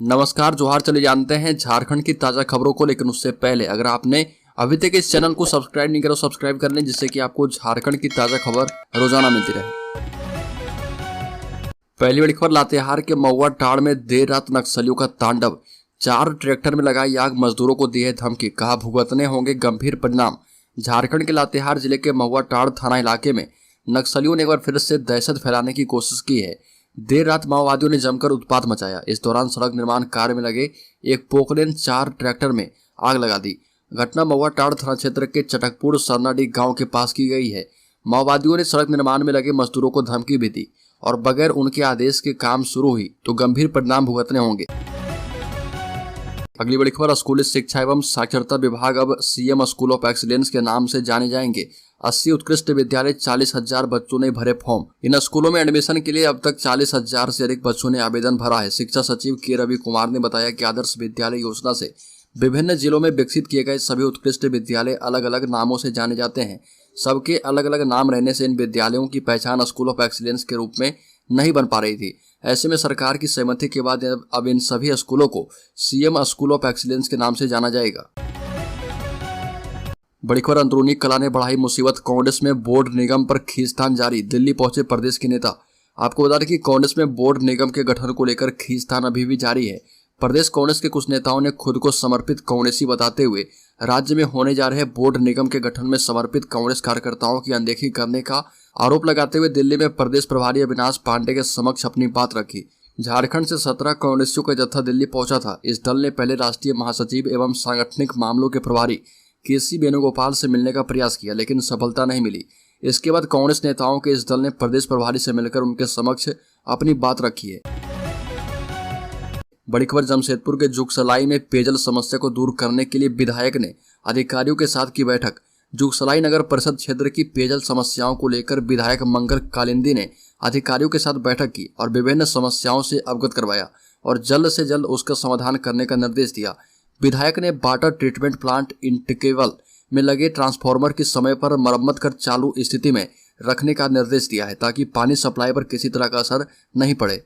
नमस्कार जोहार। चले जानते हैं झारखंड की ताज़ा खबरों को, लेकिन उससे पहले अगर आपने अभी तक इस चैनल को सब्सक्राइब नहीं करा तो सब्सक्राइब कर लें, जिससे कि आपको झारखंड की ताज़ा खबर रोजाना मिलती रहे। पहली बड़ी खबर, लातेहार के महुआ टाड़ में देर रात नक्सलियों का तांडव। 4 ट्रैक्टर में लगाई आग, मजदूरों को दी है धमकी, कहा भुगतने होंगे गंभीर परिणाम। झारखंड के लातेहार जिले के महुआ टाड़ थाना इलाके में नक्सलियों ने एक बार फिर से दहशत फैलाने की कोशिश की है। देर रात माओवादियों ने जमकर उत्पात मचाया। इस दौरान सड़क निर्माण कार्य में लगे एक पोकलेन 4 ट्रैक्टर में आग लगा दी। घटना महुआ टाड़ थाना क्षेत्र के चटकपुर सरनाडी गांव के पास की गई है। माओवादियों ने सड़क निर्माण में लगे मजदूरों को धमकी भी दी और बगैर उनके आदेश के काम शुरू हुई तो गंभीर परिणाम भुगतने होंगे। अगली बड़ी खबर, स्कूली शिक्षा एवं साक्षरता विभाग अब सीएम स्कूल ऑफ एक्सीलेंस के नाम से जाने जाएंगे। 80 उत्कृष्ट विद्यालय, 40,000 बच्चों ने भरे फॉर्म। इन स्कूलों में एडमिशन के लिए अब तक 40,000 से अधिक बच्चों ने आवेदन भरा है। शिक्षा सचिव के रवि कुमार ने बताया कि आदर्श विद्यालय योजना से विभिन्न जिलों में विकसित किए गए सभी उत्कृष्ट विद्यालय अलग अलग नामों से जाने जाते हैं। सबके अलग अलग नाम रहने से इन विद्यालयों की पहचान स्कूल ऑफ एक्सीलेंस के रूप में नहीं बन पा रही थी। ऐसे में सरकार की सहमति के बाद अब इन सभी स्कूलों को सीएम स्कूल ऑफ एक्सीलेंस के नाम से जाना जाएगा। बड़ी खबर, अंदरूनी कला ने बढ़ाई मुसीबत, कांग्रेस में बोर्ड निगम पर खींचतान जारी। दिल्ली पहुंचे प्रदेश के नेता। आपको बता दें कि कांग्रेस में बोर्ड निगम के गठन को लेकर खींचतान अभी भी जारी है। प्रदेश कांग्रेस के कुछ नेताओं ने खुद को समर्पित कांग्रेसी बताते हुए राज्य में होने जा रहे बोर्ड निगम के गठन में समर्पित कांग्रेस कार्यकर्ताओं की अनदेखी करने का आरोप लगाते हुए दिल्ली में प्रदेश प्रभारी अविनाश पांडे के समक्ष अपनी बात रखी। झारखंड से 17 कांग्रेसियों का जत्था दिल्ली पहुंचा था। इस दल ने पहले राष्ट्रीय महासचिव एवं सांगठनिक मामलों के प्रभारी केसी वेणुगोपाल से मिलने का प्रयास किया, लेकिन सफलता नहीं मिली। इसके बाद कांग्रेस नेताओं के इस दल ने प्रदेश प्रभारी से मिलकर उनके समक्ष अपनी बात रखी है। बड़ी खबर, जमशेदपुर के जुगसलाई में पेयजल समस्या को दूर करने के लिए विधायक ने अधिकारियों के साथ की बैठक। जुगसलाई नगर परिषद क्षेत्र की पेयजल समस्याओं को लेकर विधायक मंगल कालिंदी ने अधिकारियों के साथ बैठक की और विभिन्न समस्याओं से अवगत करवाया और जल्द से जल्द उसका समाधान करने का निर्देश दिया। विधायक ने वाटर ट्रीटमेंट प्लांट इंटकेवल में लगे ट्रांसफार्मर की समय पर मरम्मत कर चालू स्थिति में रखने का निर्देश दिया है, ताकि पानी सप्लाई पर किसी तरह का असर नहीं पड़े।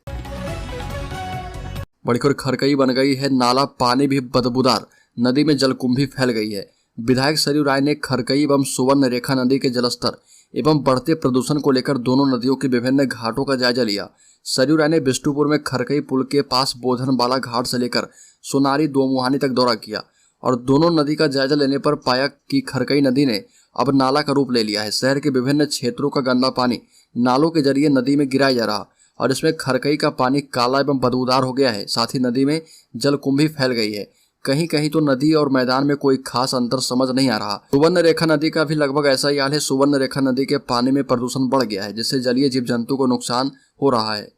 बड़ी खबर, खरकई बन गई है नाला, पानी भी बदबूदार, नदी में जलकुंभी फैल गई है। विधायक सरयू राय ने खरकई एवं सुवर्ण रेखा नदी के जलस्तर एवं बढ़ते प्रदूषण को लेकर दोनों नदियों के विभिन्न घाटों का जायजा लिया। सरयू राय ने बिष्टुपुर में खरकई पुल के पास बोधनबाला घाट से लेकर सोनारी दोमुहानी तक दौरा किया और दोनों नदी का जायजा लेने पर पाया कि खरकई नदी ने अब नाला का रूप ले लिया है। शहर के विभिन्न क्षेत्रों का गंदा पानी नालों के जरिए नदी में गिराया जा रहा और इसमें खरकई का पानी काला एवं बदबूदार हो गया है। साथ ही नदी में जलकुंभी फैल गई है। कहीं कहीं तो नदी और मैदान में कोई खास अंतर समझ नहीं आ रहा। सुवर्ण रेखा नदी का भी लगभग ऐसा ही हाल है। सुवर्ण रेखा नदी के पानी में प्रदूषण बढ़ गया है, जिससे जलीय जीव जंतु को नुकसान हो रहा है।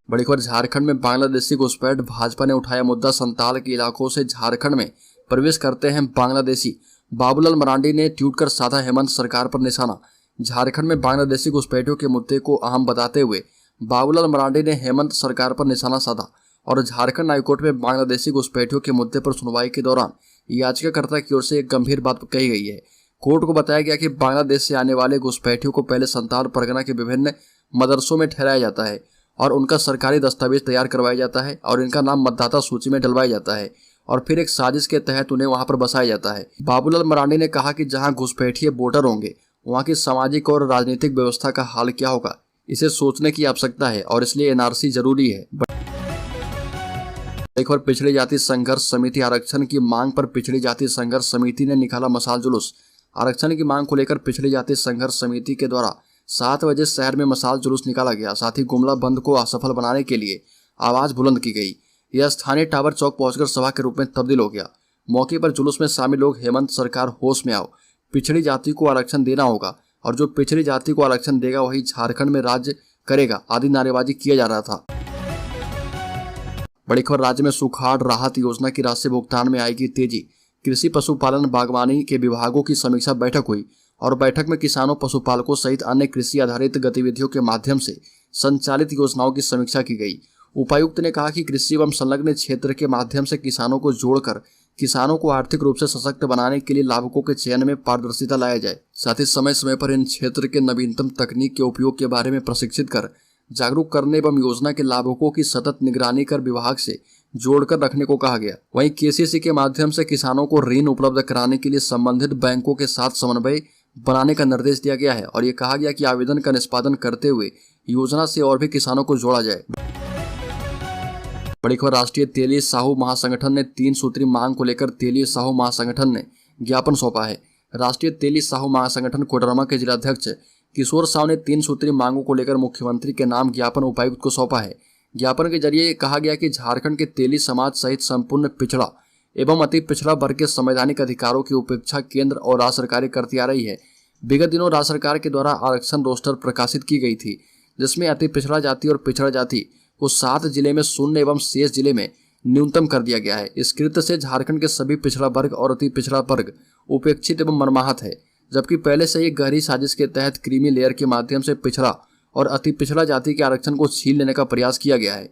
बड़ी खबर, झारखंड में बांग्लादेशी घुसपैठ, भाजपा ने उठाया मुद्दा, संताल के इलाकों से झारखंड में प्रवेश करते हैं बांग्लादेशी। बाबूलाल मरांडी ने ट्वीट कर साधा हेमंत सरकार पर निशाना। झारखंड में बांग्लादेशी घुसपैठियों के मुद्दे को अहम बताते हुए बाबूलाल मरांडी ने हेमंत सरकार पर निशाना साधा और झारखंड हाईकोर्ट में बांग्लादेशी घुसपैठियों के मुद्दे पर सुनवाई के दौरान याचिकाकर्ता की ओर से एक गंभीर बात कही गई है। कोर्ट को बताया गया कि बांग्लादेश से आने वाले घुसपैठियों को पहले संताल परगना के विभिन्न मदरसों में ठहराया जाता है और उनका सरकारी दस्तावेज तैयार करवाया जाता है और इनका नाम मतदाता सूची में डलवाया जाता है और फिर एक साजिश के तहत उन्हें वहां पर बसाया जाता है। बाबूलाल मरांडी ने कहा कि जहां घुसपैठिए वोटर होंगे, वहां की सामाजिक और राजनीतिक व्यवस्था का हाल क्या होगा, इसे सोचने की आवश्यकता है और इसलिए एनआरसी जरूरी है। एक और, पिछड़ी जाति संघर्ष समिति आरक्षण की मांग पर पिछड़ी जाति संघर्ष समिति ने निकाला मशाल जुलूस। आरक्षण की मांग को लेकर पिछड़ी जाति संघर्ष समिति के द्वारा 7 बजे शहर में मशाल जुलूस निकाला गया। साथ ही गुमला बंद को असफल बनाने के लिए आवाज बुलंद की गई। यह स्थानीय टावर चौक पहुंचकर सभा के रूप में तब्दील हो गया। मौके पर जुलूस में शामिल लोग हेमंत सरकार होश में आओ, पिछड़ी जाति को आरक्षण देना होगा और जो पिछड़ी जाति को आरक्षण देगा वही झारखंड में राज्य करेगा आदि नारेबाजी किया जा रहा था। बड़ी खबर, राज्य में सुखाड़ राहत योजना की राशि भुगतान में आएगी तेजी। कृषि पशुपालन बागवानी के विभागों की समीक्षा बैठक हुई और बैठक में किसानों, पशुपालकों सहित अन्य कृषि आधारित गतिविधियों के माध्यम से संचालित योजनाओं की समीक्षा की गई। उपायुक्त ने कहा कि कृषि एवं संलग्न क्षेत्र के माध्यम से किसानों को जोड़कर किसानों को आर्थिक रूप से सशक्त बनाने के लिए लाभुकों के चयन में पारदर्शिता लाया जाए। साथ ही समय समय पर इन क्षेत्र के नवीनतम तकनीक के उपयोग के बारे में प्रशिक्षित कर जागरूक करने एवं योजना के लाभुकों की सतत निगरानी कर विभाग से जोड़कर रखने को कहा गया। वहीं केसीसी के माध्यम से किसानों को ऋण उपलब्ध कराने के लिए संबंधित बैंकों के साथ समन्वय बनाने का निर्देश दिया गया है और ये कहा गया कि आवेदन का निष्पादन करते हुए योजना से और भी किसानों को जोड़ा जाए। बड़ी खबर, राष्ट्रीय तेली साहू महासंगठन ने 3 सूत्री मांग को लेकर तेली साहू महासंगठन ने ज्ञापन सौंपा है। राष्ट्रीय तेली साहू महासंगठन कोडरमा के जिलाध्यक्ष किशोर साहू ने 3 सूत्री मांगों को लेकर मुख्यमंत्री के नाम ज्ञापन उपायुक्त को सौंपा है। ज्ञापन के जरिए कहा गया कि झारखंड के तेली समाज सहित संपूर्ण पिछड़ा एवं अति पिछड़ा वर्ग के संवैधानिक अधिकारों की उपेक्षा केंद्र और राज्य सरकारें करती आ रही है। विगत दिनों राज्य सरकार के द्वारा आरक्षण रोस्टर प्रकाशित की गई थी, जिसमें अति पिछड़ा जाति और पिछड़ा जाति को 7 जिले में 0 एवं शेष जिले में न्यूनतम कर दिया गया है। इस कृत्य से झारखंड के सभी पिछड़ा वर्ग और अति पिछड़ा वर्ग उपेक्षित एवं मर्माहत है, जबकि पहले से ही गहरी साजिश के तहत क्रीमी लेयर के माध्यम से पिछड़ा और अति पिछड़ा जाति के आरक्षण को छीन लेने का प्रयास किया गया है।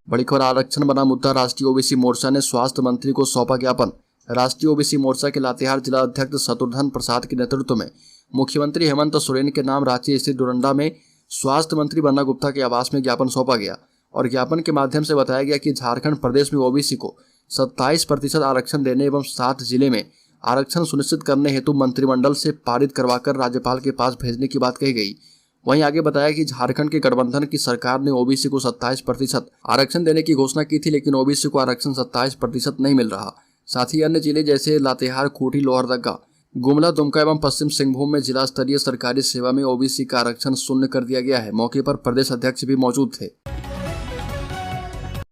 बड़ी खबर, आरक्षण बना मुद्दा, राष्ट्रीय ओबीसी मोर्चा ने स्वास्थ्य मंत्री को सौंपा ज्ञापन। राष्ट्रीय ओबीसी मोर्चा के लातेहार जिला अध्यक्ष शत्रुघ्न प्रसाद के नेतृत्व में मुख्यमंत्री हेमंत सोरेन के नाम रांची स्थित डोरंडा में स्वास्थ्य मंत्री बन्ना गुप्ता के आवास में ज्ञापन सौंपा गया और ज्ञापन के माध्यम से बताया गया कि झारखंड प्रदेश में ओबीसी को 27% आरक्षण देने एवं 7 जिले में आरक्षण सुनिश्चित करने हेतु मंत्रिमंडल से पारित करवाकर राज्यपाल के पास भेजने की बात कही गई। वहीं आगे बताया कि झारखंड के गठबंधन की सरकार ने ओबीसी को 27% आरक्षण देने की घोषणा की थी, लेकिन ओबीसी को आरक्षण 27% नहीं मिल रहा। साथ ही अन्य जिले जैसे लातेहार, खूंटी, लोहरदगा, गुमला, दुमका एवं पश्चिम सिंहभूम में जिला स्तरीय सरकारी सेवा में ओबीसी का आरक्षण शून्य कर दिया गया है। मौके पर प्रदेश अध्यक्ष भी मौजूद थे।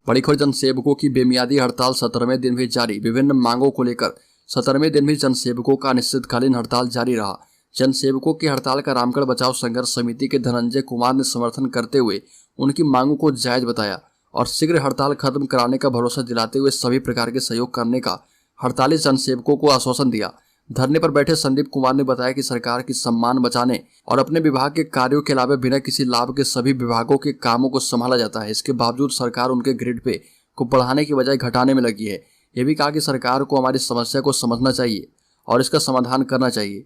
बड़ी खबर, जनसेवकों की बेमियादी हड़ताल 17वें दिन भी जारी। विभिन्न मांगों को लेकर 17वें दिन भी जनसेवकों का अनिश्चितकालीन हड़ताल जारी रहा। जनसेवकों की हड़ताल का रामगढ़ बचाव संघर्ष समिति के धनंजय कुमार ने समर्थन करते हुए उनकी मांगों को जायज बताया और शीघ्र हड़ताल खत्म कराने का भरोसा दिलाते हुए सभी प्रकार के सहयोग करने का हड़ताली जनसेवकों को आश्वासन दिया। धरने पर बैठे संदीप कुमार ने बताया कि सरकार की सम्मान बचाने और अपने विभाग के कार्यों के अलावा बिना किसी लाभ के सभी विभागों के कामों को संभाला जाता है। इसके बावजूद सरकार उनके ग्रिड पे को बढ़ाने की बजाय घटाने में लगी है। ये भी कहा कि सरकार को हमारी समस्या को समझना चाहिए और इसका समाधान करना चाहिए।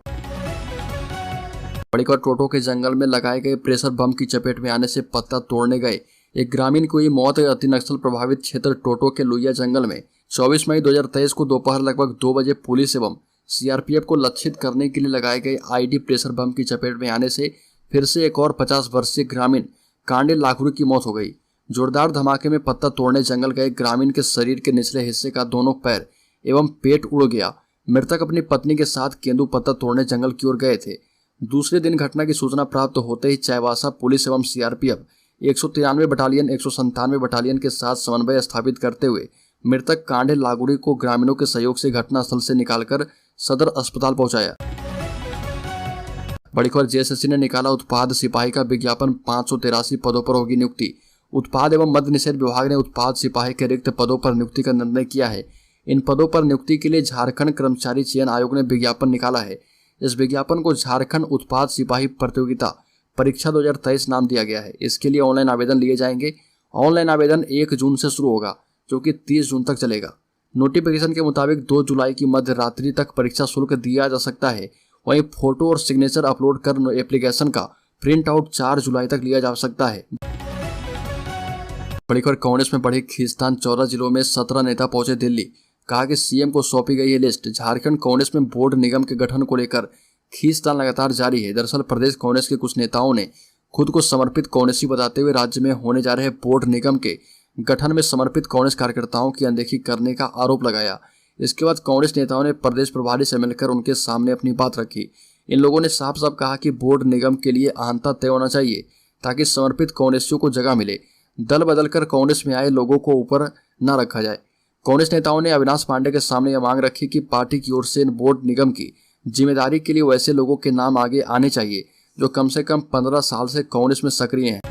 बड़ी खबर, टोटो के जंगल में लगाए गए प्रेशर बम की चपेट में आने से पत्ता तोड़ने गए एक ग्रामीण को हुई मौत। अति नक्सल प्रभावित क्षेत्र टोटो के लुइया जंगल में 24 मई 2023 को दोपहर लगभग 2 बजे पुलिस एवं सीआरपीएफ को लक्षित करने के लिए लगाए गए आईडी प्रेशर बम की चपेट में आने से फिर से एक और 50 वर्षीय ग्रामीण कांडे लाखुरी की मौत हो गई। जोरदार धमाके में पत्ता तोड़ने जंगल गए ग्रामीण के शरीर के निचले हिस्से का दोनों पैर एवं पेट उड़ गया। मृतक अपनी पत्नी के साथ केंदू पत्ता तोड़ने जंगल की ओर गए थे। दूसरे दिन घटना की सूचना प्राप्त होते ही चाईबासा पुलिस एवं सीआरपीएफ 193 बटालियन 197 बटालियन के साथ समन्वय स्थापित करते हुए मृतक कांडे लागुड़ी को ग्रामीणों के सहयोग से घटनास्थल से निकालकर सदर अस्पताल पहुंचाया। बड़ी खबर, जेएसएससी ने निकाला उत्पाद सिपाही का विज्ञापन। 583 पदों पर होगी नियुक्ति। उत्पाद एवं मद्य निषेध विभाग ने उत्पाद सिपाही के रिक्त पदों पर नियुक्ति का निर्णय किया है। इन पदों पर नियुक्ति के लिए झारखंड कर्मचारी चयन आयोग ने विज्ञापन निकाला है। इस विज्ञापन को झारखंड उत्पाद सिपाही प्रतियोगिता परीक्षा 2023 नाम दिया गया है। इसके लिए ऑनलाइन आवेदन लिए जाएंगे। ऑनलाइन आवेदन 1 जून से शुरू होगा, जो कि 30 जून तक चलेगा। नोटिफिकेशन के मुताबिक 2 जुलाई की मध्य रात्रि तक परीक्षा शुल्क दिया जा सकता है। वहीं फोटो और सिग्नेचर अपलोड कर एप्लीकेशन का प्रिंट आउट 4 जुलाई तक लिया जा सकता है। बड़ी खबर, कांग्रेस में बढ़ी खींचतान। 14 जिलों में 17 नेता पहुंचे दिल्ली। कहा कि सीएम को सौंपी गई है लिस्ट। झारखंड कांग्रेस में बोर्ड निगम के गठन को लेकर खींचतान लगातार जारी है। दरअसल प्रदेश कांग्रेस के कुछ नेताओं ने खुद को समर्पित कांग्रेसी बताते हुए राज्य में होने जा रहे बोर्ड निगम के गठन में समर्पित कांग्रेस कार्यकर्ताओं की अनदेखी करने का आरोप लगाया। इसके बाद कांग्रेस नेताओं ने प्रदेश प्रभारी से मिलकर उनके सामने अपनी बात रखी। इन लोगों ने साफ साफ कहा कि बोर्ड निगम के लिए अहंता तय होना चाहिए ताकि समर्पित कांग्रेसियों को जगह मिले। दल बदलकर कांग्रेस में आए लोगों को ऊपर न रखा जाए। कांग्रेस नेताओं ने अविनाश पांडे के सामने यह मांग रखी कि पार्टी की ओर से बोर्ड निगम की जिम्मेदारी के लिए वैसे लोगों के नाम आगे आने चाहिए जो कम से कम 15 साल से कांग्रेस में सक्रिय हैं।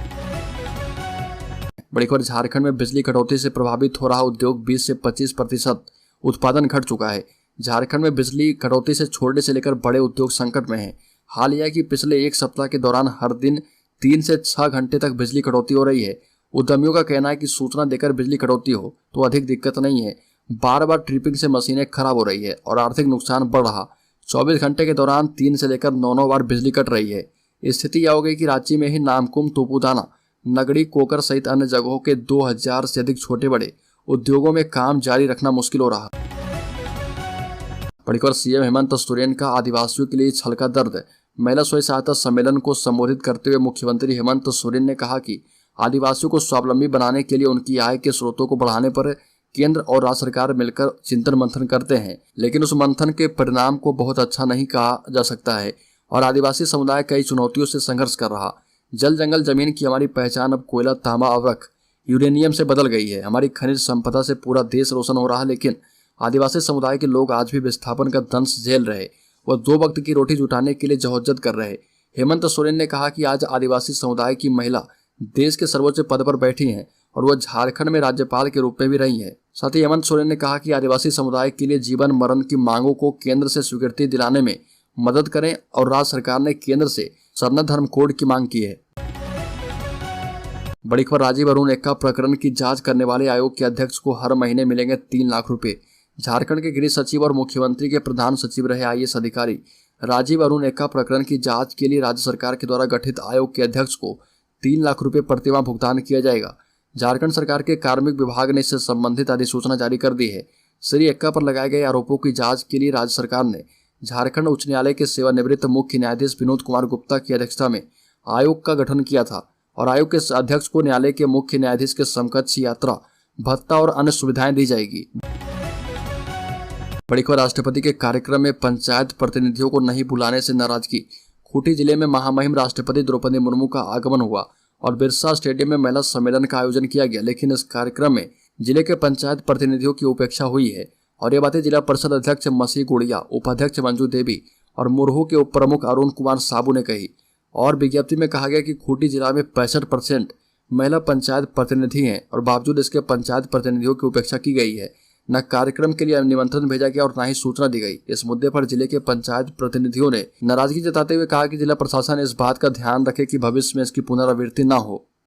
बड़ी खबर, झारखंड में बिजली कटौती से प्रभावित हो रहा उद्योग 20 से 25% उत्पादन घट चुका है। झारखंड में बिजली कटौती से छोटे से लेकर बड़े उद्योग संकट में हैं। हाल यह कि पिछले 1 सप्ताह के दौरान हर दिन 3 से 6 घंटे तक बिजली कटौती हो रही है। उद्यमियों का कहना है कि सूचना देकर बिजली कटौती हो तो अधिक दिक्कत नहीं है। बार बार ट्रिपिंग से मशीनें खराब हो रही है और आर्थिक नुकसान बढ़ रहा। 24 घंटे के दौरान 3 से लेकर 9 बार बिजली कट रही है। स्थिति यह हो गई कि रांची में ही नामकुम, तोपुदाना, नगड़ी, कोकर सहित अन्य जगहों के 2000 से अधिक छोटे बड़े उद्योगों में काम जारी रखना मुश्किल हो रहा। पढ़कर सीएम हेमंत सोरेन का आदिवासियों के लिए छलका दर्द। महिला स्वयं सहायता सम्मेलन को संबोधित करते हुए मुख्यमंत्री हेमंत सोरेन ने कहा कि आदिवासियों को स्वावलंबी बनाने के लिए उनकी आय के स्रोतों को बढ़ाने पर केंद्र और राज्य सरकार मिलकर चिंतन मंथन करते हैं, लेकिन उस मंथन के परिणाम को बहुत अच्छा नहीं कहा जा सकता है और आदिवासी समुदाय कई चुनौतियों से संघर्ष कर रहा। जल जंगल जमीन की हमारी पहचान अब कोयला, तांबा, अवरख, यूरेनियम से बदल गई है। हमारी खनिज संपदा से पूरा देश रोशन हो रहा है, लेकिन आदिवासी समुदाय के लोग आज भी विस्थापन का दंश झेल रहे। वह 2 वक्त की रोटी जुटाने के लिए जहज्जत कर रहे। हेमंत सोरेन ने कहा कि आज आदिवासी समुदाय की महिला देश के सर्वोच्च पद पर बैठी हैं और वह झारखंड में राज्यपाल के रूप में भी रही हैं। साथ ही हेमंत सोरेन ने कहा कि आदिवासी समुदाय के लिए जीवन मरण की मांगों को केंद्र से स्वीकृति दिलाने में मदद करें और राज्य सरकार ने केंद्र से सरना धर्म कोड की मांग की है। बड़ी खबर, राजीव अरुण एक्का प्रकरण की जांच करने वाले आयोग के अध्यक्ष को हर महीने मिलेंगे 3 लाख रुपए। झारखंड के गृह सचिव और मुख्यमंत्री के प्रधान सचिव रहे आईएएस अधिकारी राजीव अरुण एक्का प्रकरण की जांच के लिए राज्य सरकार के द्वारा गठित आयोग के अध्यक्ष को 3 लाख रुपए प्रतिमाह भुगतान किया जाएगा। झारखंड सरकार के कार्मिक विभाग ने इससे संबंधित अधिसूचना जारी कर दी है। श्री एक्का पर लगाए गए आरोपों की जांच के लिए राज्य सरकार ने झारखंड उच्च न्यायालय के सेवानिवृत्त मुख्य न्यायाधीश विनोद कुमार गुप्ता की अध्यक्षता में आयोग का गठन किया था और आयोग के अध्यक्ष को न्यायालय के मुख्य न्यायाधीश के समकक्ष यात्रा भत्ता और अन्य सुविधाएं दी जाएगी। बड़ी खबर, राष्ट्रपति के कार्यक्रम में पंचायत प्रतिनिधियों को नहीं बुलाने से नाराजगी। खूंटी जिले में महामहिम राष्ट्रपति द्रौपदी मुर्मू का आगमन हुआ और बिरसा स्टेडियम में महिला सम्मेलन का आयोजन किया गया, लेकिन इस कार्यक्रम में जिले के पंचायत प्रतिनिधियों की उपेक्षा हुई है और ये बातें जिला परिषद अध्यक्ष मसीह गुड़िया, उपाध्यक्ष मंजू देवी और मुरहू के उप प्रमुख अरुण कुमार साबू ने कही। और विज्ञप्ति में कहा गया कि खूंटी जिला में 65% महिला पंचायत प्रतिनिधि हैं और बावजूद इसके पंचायत प्रतिनिधियों की उपेक्षा की गई है। न कार्यक्रम के लिए निमंत्रण भेजा गया और न ही सूचना दी गई। इस मुद्दे पर जिले के पंचायत प्रतिनिधियों ने नाराजगी जताते हुए कहा कि जिला प्रशासन इस बात का ध्यान रखे कि भविष्य में इसकी पुनरावृत्ति न हो।